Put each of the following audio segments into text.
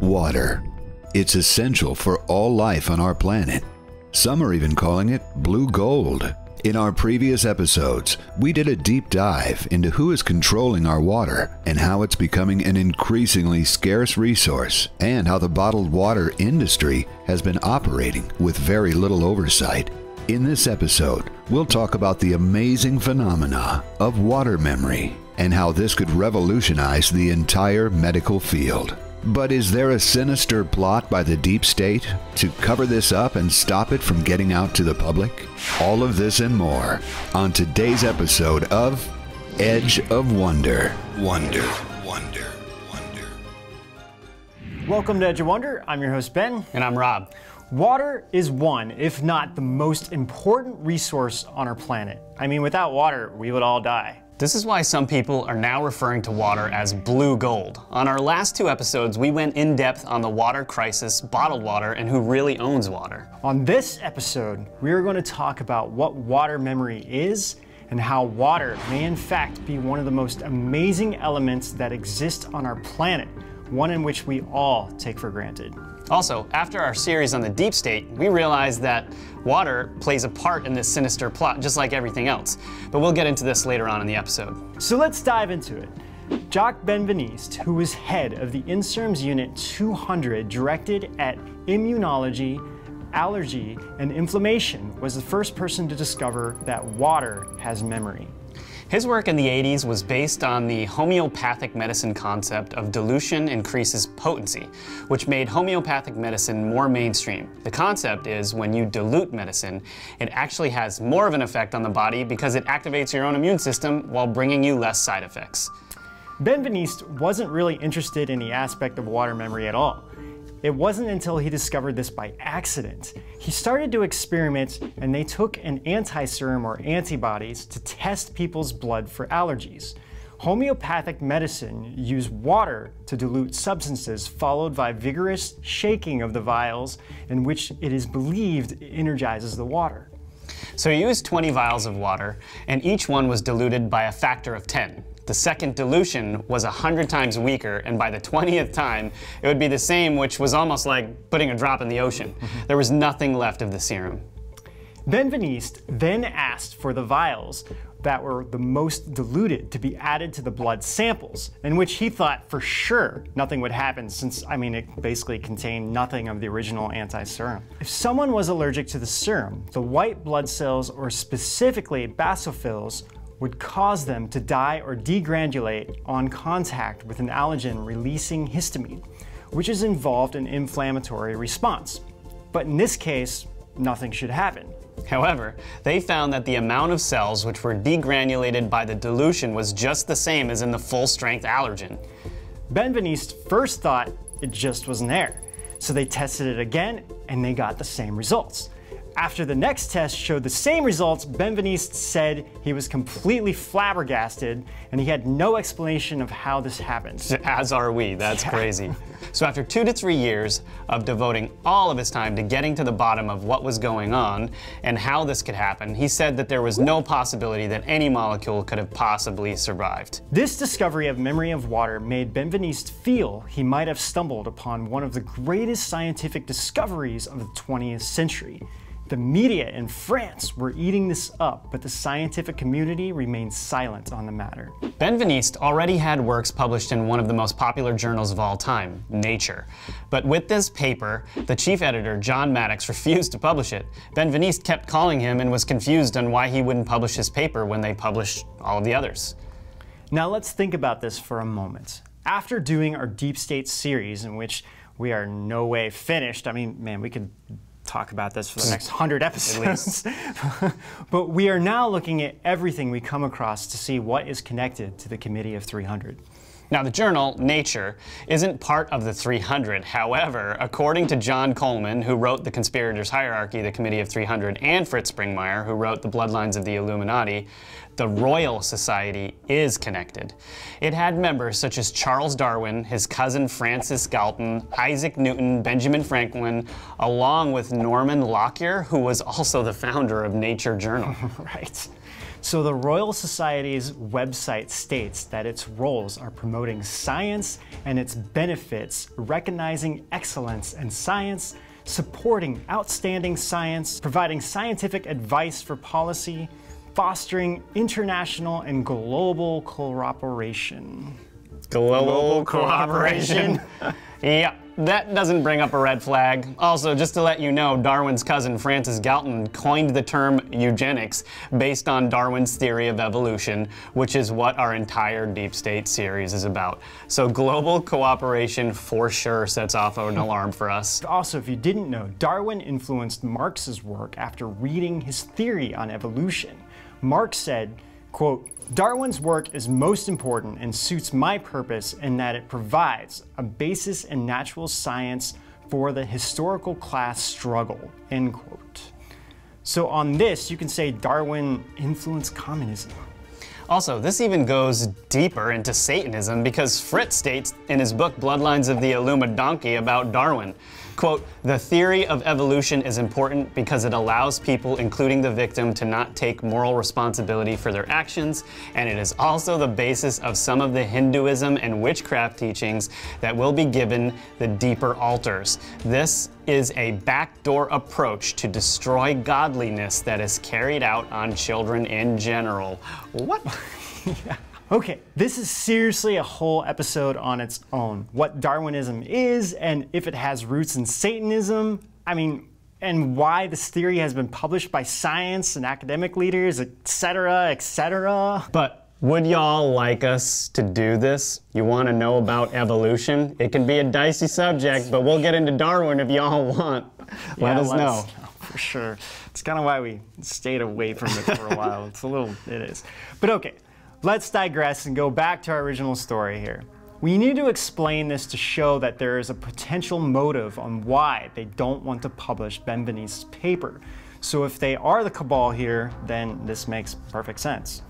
Water. It's essential for all life on our planet. Some are even calling it blue gold. In our previous episodes, we did a deep dive into who is controlling our water and how it's becoming an increasingly scarce resource, and how the bottled water industry has been operating with very little oversight. In this episode, we'll talk about the amazing phenomena of water memory and how this could revolutionize the entire medical field. But is there a sinister plot by the deep state to cover this up and stop it from getting out to the public? All of this and more on today's episode of Edge of Wonder. Wonder. Welcome to Edge of Wonder. I'm your host, Ben. And I'm Rob. Water is one, if not the most important resource on our planet. I mean, without water, we would all die. This is why some people are now referring to water as blue gold. On our last two episodes, we went in depth on the water crisis, bottled water, and who really owns water. On this episode, we are going to talk about what water memory is and how water may in fact be one of the most amazing elements that exist on our planet, one in which we all take for granted. Also, after our series on the deep state, we realized that water plays a part in this sinister plot, just like everything else. But we'll get into this later on in the episode. So let's dive into it. Jacques Benveniste, who was head of the INSERM's Unit 200 directed at immunology, allergy, and inflammation, was the first person to discover that water has memory. His work in the 80s was based on the homeopathic medicine concept of dilution increases potency, which made homeopathic medicine more mainstream. The concept is when you dilute medicine, it actually has more of an effect on the body because it activates your own immune system while bringing you less side effects. Benveniste wasn't really interested in the aspect of water memory at all. It wasn't until he discovered this by accident. He started to experiment, and they took an anti-serum or antibodies to test people's blood for allergies. Homeopathic medicine used water to dilute substances, followed by vigorous shaking of the vials, in which it is believed energizes the water. So he used 20 vials of water, and each one was diluted by a factor of 10. The second dilution was 100 times weaker, and by the 20th time, it would be the same, which was almost like putting a drop in the ocean. There was nothing left of the serum. Benveniste then asked for the vials that were the most diluted to be added to the blood samples, in which he thought for sure nothing would happen since, it basically contained nothing of the original anti-serum. If someone was allergic to the serum, the white blood cells, or specifically basophils, would cause them to die or degranulate on contact with an allergen releasing histamine, which is involved in inflammatory response. But in this case, nothing should happen. However, they found that the amount of cells which were degranulated by the dilution was just the same as in the full-strength allergen. Benveniste first thought it just wasn't there, so they tested it again and they got the same results. After the next test showed the same results, Benveniste said he was completely flabbergasted and he had no explanation of how this happened. As are we, that's crazy. So after 2 to 3 years of devoting all of his time to getting to the bottom of what was going on and how this could happen, he said that there was no possibility that any molecule could have possibly survived. This discovery of memory of water made Benveniste feel he might have stumbled upon one of the greatest scientific discoveries of the 20th century. The media in France were eating this up, but the scientific community remained silent on the matter. Benveniste already had works published in one of the most popular journals of all time, Nature. But with this paper, the chief editor, John Maddox, refused to publish it. Benveniste kept calling him and was confused on why he wouldn't publish his paper when they published all of the others. Now let's think about this for a moment. After doing our Deep State series, in which we are no way finished, we could talk about this for the next 100 episodes. But we are now looking at everything we come across to see what is connected to the Committee of 300. Now, the journal, Nature, isn't part of the 300. However, according to John Coleman, who wrote The Conspirators' Hierarchy, the Committee of 300, and Fritz Springmeier, who wrote The Bloodlines of the Illuminati, the Royal Society is connected. It had members such as Charles Darwin, his cousin Francis Galton, Isaac Newton, Benjamin Franklin, along with Norman Lockyer, who was also the founder of Nature Journal. Right. So the Royal Society's website states that its roles are promoting science and its benefits, recognizing excellence in science, supporting outstanding science, providing scientific advice for policy, fostering international and global cooperation. Global cooperation? Yeah, that doesn't bring up a red flag. Also, just to let you know, Darwin's cousin Francis Galton coined the term eugenics based on Darwin's theory of evolution, which is what our entire Deep State series is about. So global cooperation for sure sets off an alarm for us. Also, if you didn't know, Darwin influenced Marx's work after reading his theory on evolution. Marx said, quote, "Darwin's work is most important and suits my purpose in that it provides a basis in natural science for the historical class struggle," end quote. So on this, you can say Darwin influenced communism. Also, this even goes deeper into Satanism because Fritz states in his book Bloodlines of the Illuminati about Darwin, quote, "The theory of evolution is important because it allows people, including the victim, to not take moral responsibility for their actions, and it is also the basis of some of the Hinduism and witchcraft teachings that will be given the deeper altars. This is a backdoor approach to destroy godliness that is carried out on children in general." What? Yeah. Okay, this is seriously a whole episode on its own. What Darwinism is, and if it has roots in Satanism, and why this theory has been published by science and academic leaders, etc., etc. But would y'all like us to do this? You want to know about evolution? It can be a dicey subject, but we'll get into Darwin if y'all want. Let us know. For sure. It's kind of why we stayed away from it for a while. It is. But okay. Let's digress and go back to our original story here. We need to explain this to show that there is a potential motive on why they don't want to publish Benveniste's paper. So if they are the Cabal here, then this makes perfect sense.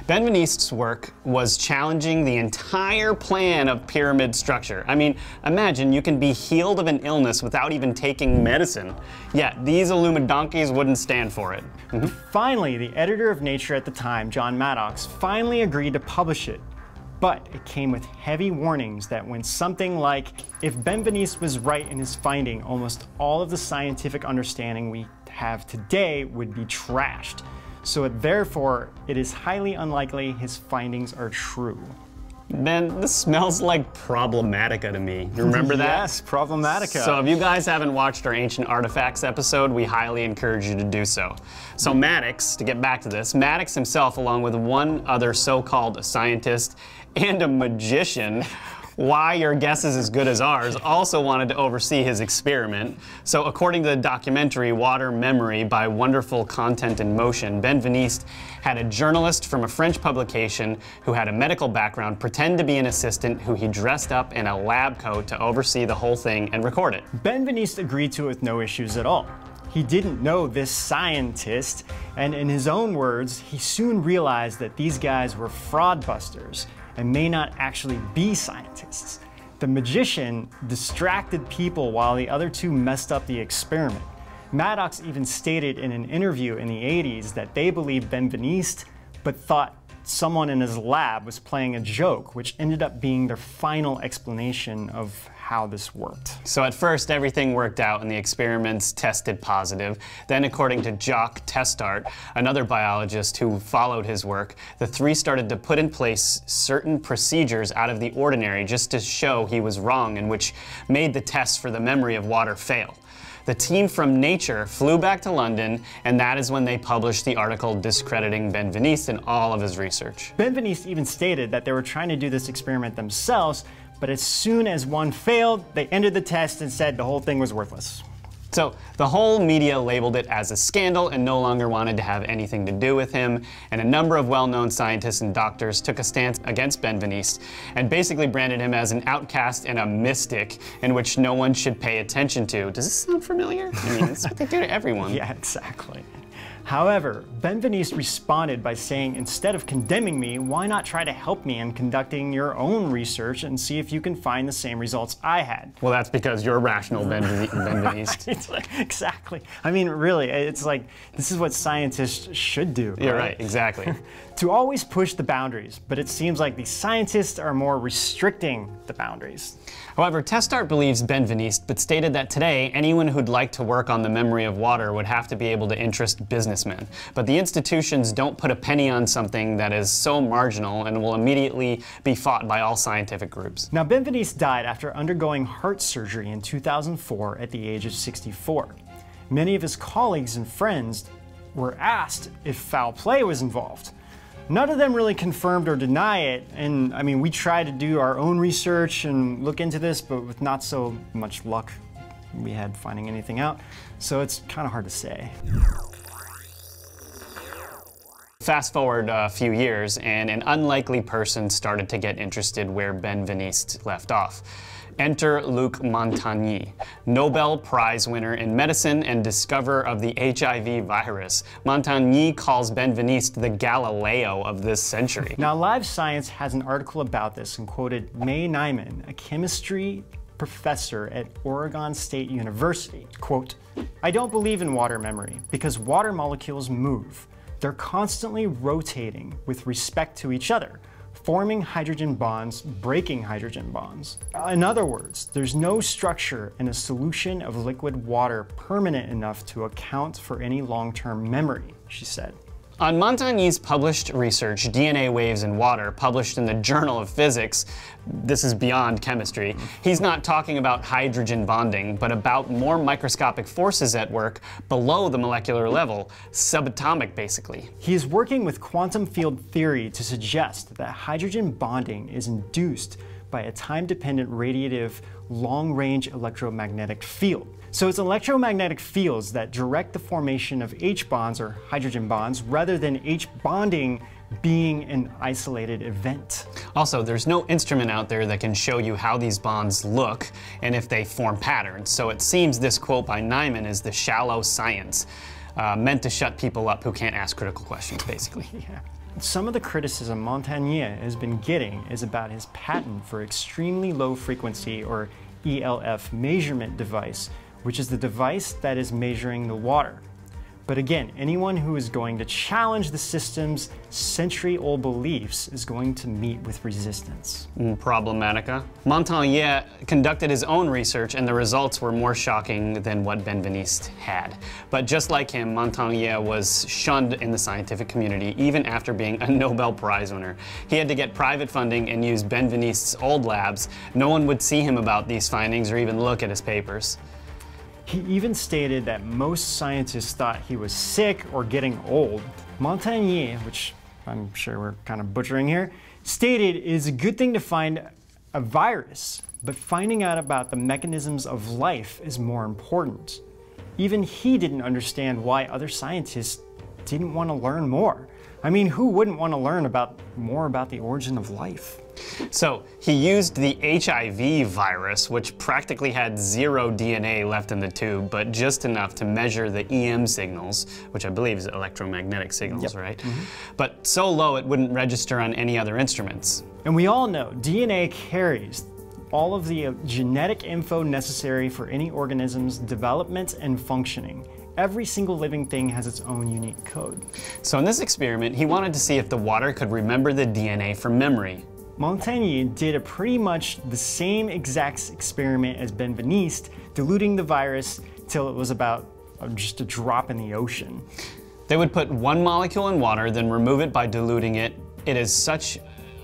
Benveniste's work was challenging the entire plan of pyramid structure. Imagine you can be healed of an illness without even taking medicine. Yeah, these Illuminati wouldn't stand for it. Finally, the editor of Nature at the time, John Maddox, finally agreed to publish it. But it came with heavy warnings that when something like, if Benveniste was right in his finding, almost all of the scientific understanding we have today would be trashed. So therefore, it is highly unlikely his findings are true. Ben, this smells like Problematica to me. You remember that? Yes, Problematica. So if you guys haven't watched our Ancient Artifacts episode, we highly encourage you to do so. So Maddox, to get back to this, Maddox himself, along with one other so-called scientist and a magician, why your guess is as good as ours, also wanted to oversee his experiment. So according to the documentary Water Memory by Wonderful Content in Motion, Benveniste had a journalist from a French publication who had a medical background pretend to be an assistant who he dressed up in a lab coat to oversee the whole thing and record it. Benveniste agreed to it with no issues at all. He didn't know this scientist, and in his own words, he soon realized that these guys were fraudbusters and may not actually be scientists. The magician distracted people while the other two messed up the experiment. Maddox even stated in an interview in the 80s that they believed Benveniste, but thought someone in his lab was playing a joke, which ended up being their final explanation of how this worked. So at first everything worked out and the experiments tested positive. Then according to Jacques Testart, another biologist who followed his work, the three started to put in place certain procedures out of the ordinary just to show he was wrong, and which made the tests for the memory of water fail. The team from Nature flew back to London, and that is when they published the article discrediting Benveniste and all of his research. Benveniste even stated that they were trying to do this experiment themselves, but as soon as one failed, they ended the test and said the whole thing was worthless. So the whole media labeled it as a scandal and no longer wanted to have anything to do with him, and a number of well-known scientists and doctors took a stance against Benveniste and basically branded him as an outcast and a mystic in which no one should pay attention to. Does this sound familiar? That's what they do to everyone. Yeah, exactly. However, Benveniste responded by saying, instead of condemning me, why not try to help me in conducting your own research and see if you can find the same results I had? Well, that's because you're rational, Benveniste. Right, exactly. I mean, really, it's like, this is what scientists should do. You're right, exactly. To always push the boundaries, but it seems like the scientists are more restricting the boundaries. However, Testart believes Benveniste, but stated that today, anyone who'd like to work on the memory of water would have to be able to interest businessmen. But the institutions don't put a penny on something that is so marginal and will immediately be fought by all scientific groups. Now, Benveniste died after undergoing heart surgery in 2004 at the age of 64. Many of his colleagues and friends were asked if foul play was involved. None of them really confirmed or deny it, and I mean, we tried to do our own research and look into this, but with not so much luck we had finding anything out, so it's kind of hard to say. Fast forward a few years, and an unlikely person started to get interested where Benveniste left off. Enter Luc Montagnier, Nobel Prize winner in medicine and discoverer of the HIV virus. Montagnier calls Benveniste the Galileo of this century. Now, Live Science has an article about this and quoted May Nyman, a chemistry professor at Oregon State University. Quote, "I don't believe in water memory because water molecules move. They're constantly rotating with respect to each other, forming hydrogen bonds, breaking hydrogen bonds. In other words, there's no structure in a solution of liquid water permanent enough to account for any long-term memory," she said. On Montagnier's published research, DNA Waves in Water, published in the Journal of Physics, this is beyond chemistry, he's not talking about hydrogen bonding, but about more microscopic forces at work below the molecular level, subatomic basically. He is working with quantum field theory to suggest that hydrogen bonding is induced by a time-dependent radiative long-range electromagnetic field. So it's electromagnetic fields that direct the formation of H-bonds or hydrogen bonds rather than H-bonding being an isolated event. Also, there's no instrument out there that can show you how these bonds look and if they form patterns. So it seems this quote by Nyman is the shallow science, meant to shut people up who can't ask critical questions, basically. Yeah. Some of the criticism Montagnier has been getting is about his patent for extremely low frequency or ELF measurement device, which is the device that is measuring the water. But again, anyone who is going to challenge the system's century-old beliefs is going to meet with resistance. Problematica. Montagnier conducted his own research and the results were more shocking than what Benveniste had. But just like him, Montagnier was shunned in the scientific community even after being a Nobel Prize winner. He had to get private funding and use Benveniste's old labs. No one would see him about these findings or even look at his papers. He even stated that most scientists thought he was sick or getting old. Montagnier, which I'm sure we're kind of butchering here, stated it is a good thing to find a virus, but finding out about the mechanisms of life is more important. Even he didn't understand why other scientists didn't want to learn more. I mean, who wouldn't want to learn more about the origin of life? So he used the HIV virus, which practically had 0 DNA left in the tube, but just enough to measure the EM signals, which I believe is electromagnetic signals, right? But so low it wouldn't register on any other instruments. And we all know DNA carries all of the genetic info necessary for any organism's development and functioning. Every single living thing has its own unique code. So in this experiment, he wanted to see if the water could remember the DNA from memory. Montagnier did a pretty much the same exact experiment as Benveniste, diluting the virus till it was about just a drop in the ocean. They would put 1 molecule in water, then remove it by diluting it. It is such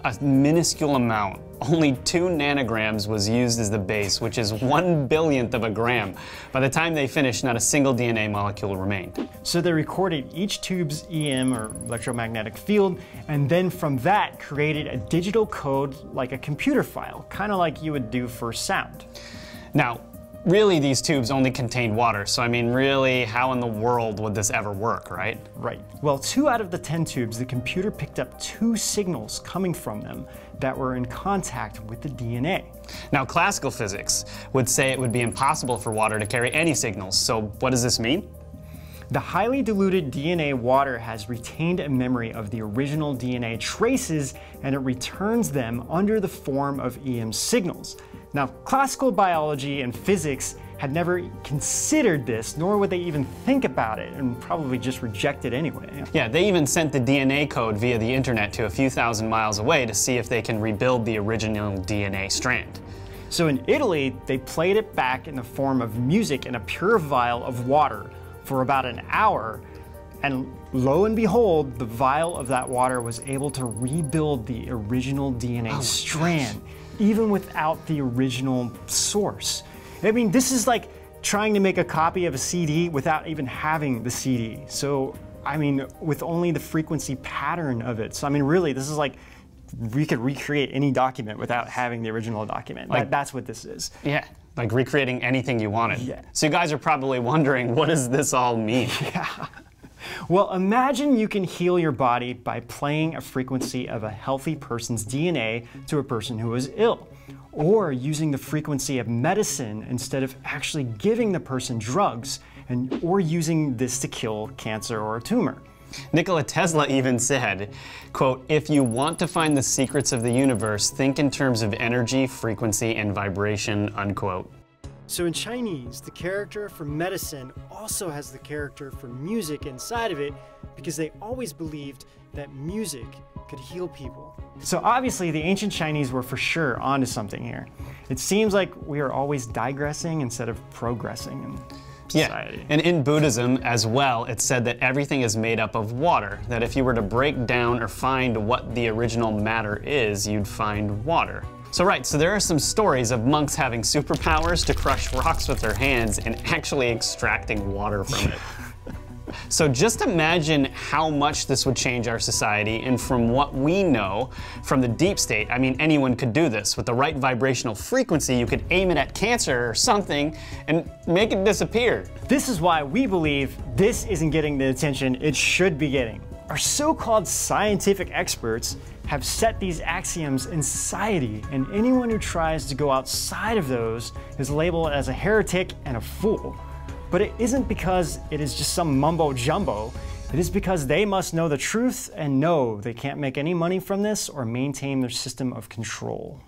a minuscule amount. Only 2 nanograms was used as the base, which is 1/100000th of a gram. By the time they finished, not a single DNA molecule remained. So they recorded each tube's EM, or electromagnetic field, and then from that created a digital code like a computer file, kind of like you would do for sound. Now, really these tubes only contained water, so I mean really, how in the world would this ever work, right? Right. Well, 2 out of the 10 tubes, the computer picked up 2 signals coming from them that were in contact with the DNA. Now, classical physics would say it would be impossible for water to carry any signals, so what does this mean? The highly diluted DNA water has retained a memory of the original DNA traces, and it returns them under the form of EM signals. Now, classical biology and physics had never considered this, nor would they even think about it, and probably just reject it anyway. Yeah, they even sent the DNA code via the internet to a few thousand miles away to see if they can rebuild the original DNA strand. So in Italy, they played it back in the form of music in a pure vial of water for about an hour, and lo and behold, the vial of that water was able to rebuild the original DNA strand, even without the original source. I mean, this is like trying to make a copy of a CD without even having the CD. So, I mean, with only the frequency pattern of it. So, I mean, really, this is like we could recreate any document without having the original document. Like, that's what this is. Yeah, like recreating anything you wanted. Yeah. So you guys are probably wondering, what does this all mean? Yeah. Well, imagine you can heal your body by playing a frequency of a healthy person's DNA to a person who is ill, or using the frequency of medicine instead of actually giving the person drugs, or using this to kill cancer or a tumor. Nikola Tesla even said, quote, "If you want to find the secrets of the universe, think in terms of energy, frequency, and vibration," unquote. So in Chinese, the character for medicine also has the character for music inside of it, because they always believed that music could heal people. So obviously the ancient Chinese were for sure onto something here. It seems like we are always digressing instead of progressing in society. Yeah, and in Buddhism as well, it's said that everything is made up of water, that if you were to break down or find what the original matter is, you'd find water. So there are some stories of monks having superpowers to crush rocks with their hands and actually extracting water from it. So just imagine how much this would change our society, and from what we know from the deep state, I mean, anyone could do this. With the right vibrational frequency, you could aim it at cancer or something and make it disappear. This is why we believe this isn't getting the attention it should be getting. Our so-called scientific experts have set these axioms in society, and anyone who tries to go outside of those is labeled as a heretic and a fool. But it isn't because it is just some mumbo jumbo. It is because they must know the truth and know they can't make any money from this or maintain their system of control.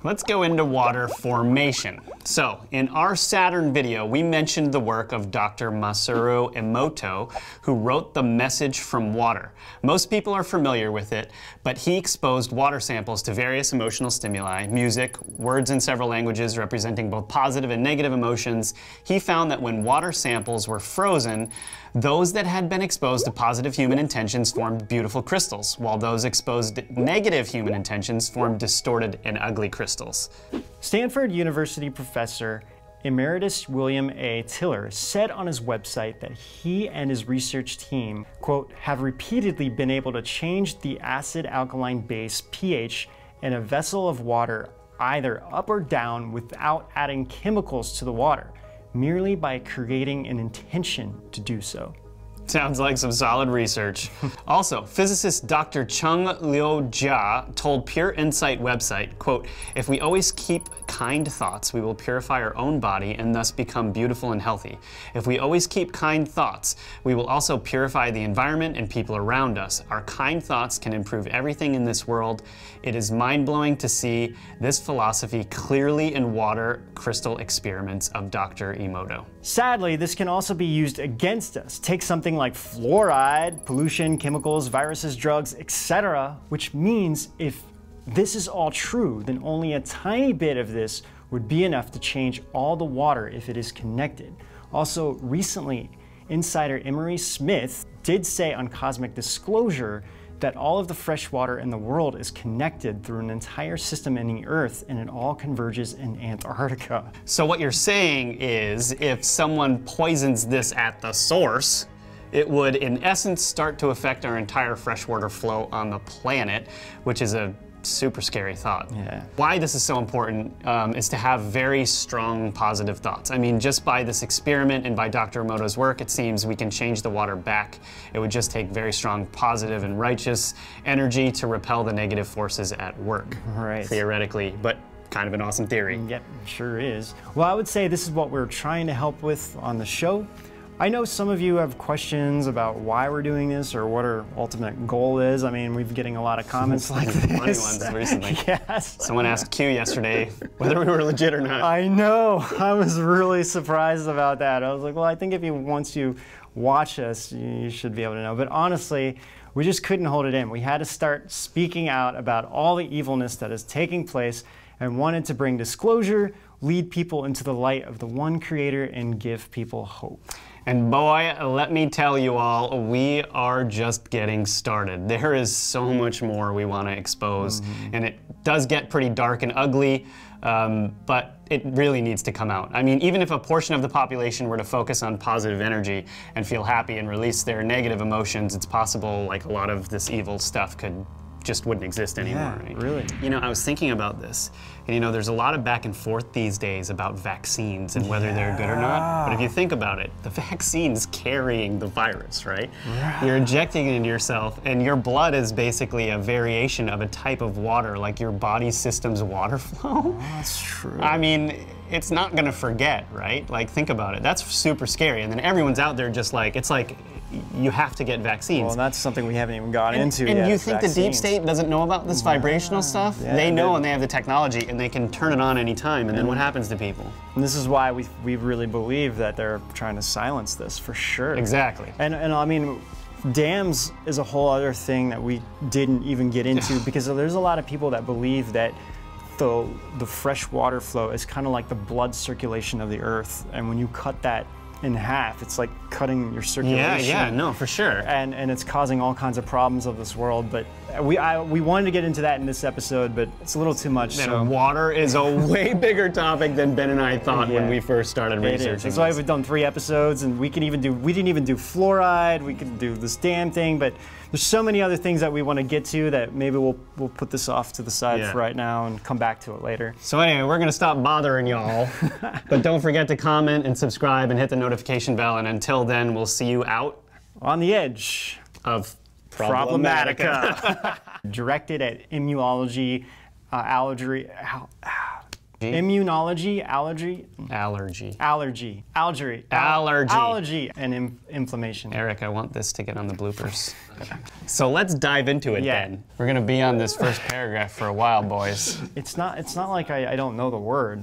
Let's go into water formation. So, in our Saturn video, we mentioned the work of Dr. Masaru Emoto, who wrote The Message from Water. Most people are familiar with it, but he exposed water samples to various emotional stimuli, music, words in several languages representing both positive and negative emotions. He found that when water samples were frozen, those that had been exposed to positive human intentions formed beautiful crystals, while those exposed to negative human intentions formed distorted and ugly crystals. Stanford University professor Emeritus William A. Tiller said on his website that he and his research team, quote, have repeatedly been able to change the acid-alkaline base pH in a vessel of water either up or down without adding chemicals to the water, merely by creating an intention to do so. Sounds like some solid research. Also, physicist Dr. Chung Liu Jia told Pure Insight website, quote, "If we always keep kind thoughts, we will purify our own body and thus become beautiful and healthy. If we always keep kind thoughts, we will also purify the environment and people around us. Our kind thoughts can improve everything in this world. It is mind-blowing to see this philosophy clearly in water crystal experiments of Dr. Emoto." Sadly, this can also be used against us. Take something like fluoride, pollution, chemicals, viruses, drugs, etc., which means if this is all true, then only a tiny bit of this would be enough to change all the water if it is connected. Also, recently, insider Emery Smith did say on Cosmic Disclosure that all of the fresh water in the world is connected through an entire system in the Earth, and it all converges in Antarctica. So what you're saying is, if someone poisons this at the source, it would in essence start to affect our entire freshwater flow on the planet, which is a super scary thought. Yeah. Why this is so important is to have very strong positive thoughts. I mean, just by this experiment and by Dr. Emoto's work, it seems we can change the water back. It would just take very strong positive and righteous energy to repel the negative forces at work, right, theoretically. But kind of an awesome theory. Yep, sure is. Well, I would say this is what we're trying to help with on the show. I know some of you have questions about why we're doing this or what our ultimate goal is. I mean, we've been getting a lot of comments like this. Funny ones recently. Yes. Someone asked Q yesterday whether we were legit or not. I know. I was really surprised about that. I was like, well, I think once you watch us, you should be able to know. But honestly, we just couldn't hold it in. We had to start speaking out about all the evilness that is taking place and wanted to bring disclosure, lead people into the light of the one Creator, and give people hope. And boy, let me tell you all, we are just getting started. There is so much more we want to expose, and it does get pretty dark and ugly, but it really needs to come out. I mean, even if a portion of the population were to focus on positive energy and feel happy and release their negative emotions, it's possible like a lot of this evil stuff just wouldn't exist anymore. Yeah, right? really. You know, I was thinking about this, and you know, there's a lot of back and forth these days about vaccines and whether they're good or not. But if you think about it, the vaccine's carrying the virus, right? You're injecting it into yourself, and your blood is basically a variation of a type of water, like your body system's water flow. That's true. I mean, it's not gonna forget, right? Like, think about it. That's super scary. And then everyone's out there just like, it's like, you have to get vaccines. Well, that's something we haven't even gotten into yet. And you think the deep state doesn't know about this vibrational stuff? Yeah, they know, and they have the technology, and they can turn it on anytime, and then what happens to people? And this is why we really believe that they're trying to silence this, for sure. Exactly. And I mean, dams is a whole other thing that we didn't even get into, because there's a lot of people that believe that the fresh water flow is kind of like the blood circulation of the earth, and when you cut that in half, it's like cutting your circulation. Yeah, no, for sure. And it's causing all kinds of problems of this world. But we wanted to get into that in this episode, but it's a little too much. So water is a way bigger topic than Ben and I thought when we first started researching. That's why we've done 3 episodes, and we didn't even do fluoride. We could do this dam thing, but there's so many other things that we want to get to that maybe we'll put this off to the side for right now and come back to it later. So anyway, we're gonna stop bothering y'all, but don't forget to comment and subscribe and hit the notification bell. And until then, we'll see you out on the edge of Problematica. Directed at immunology, allergy, and inflammation. Eric, I want this to get on the bloopers. So let's dive into it then. We're gonna be on this first paragraph for a while, boys. It's not like I don't know the word.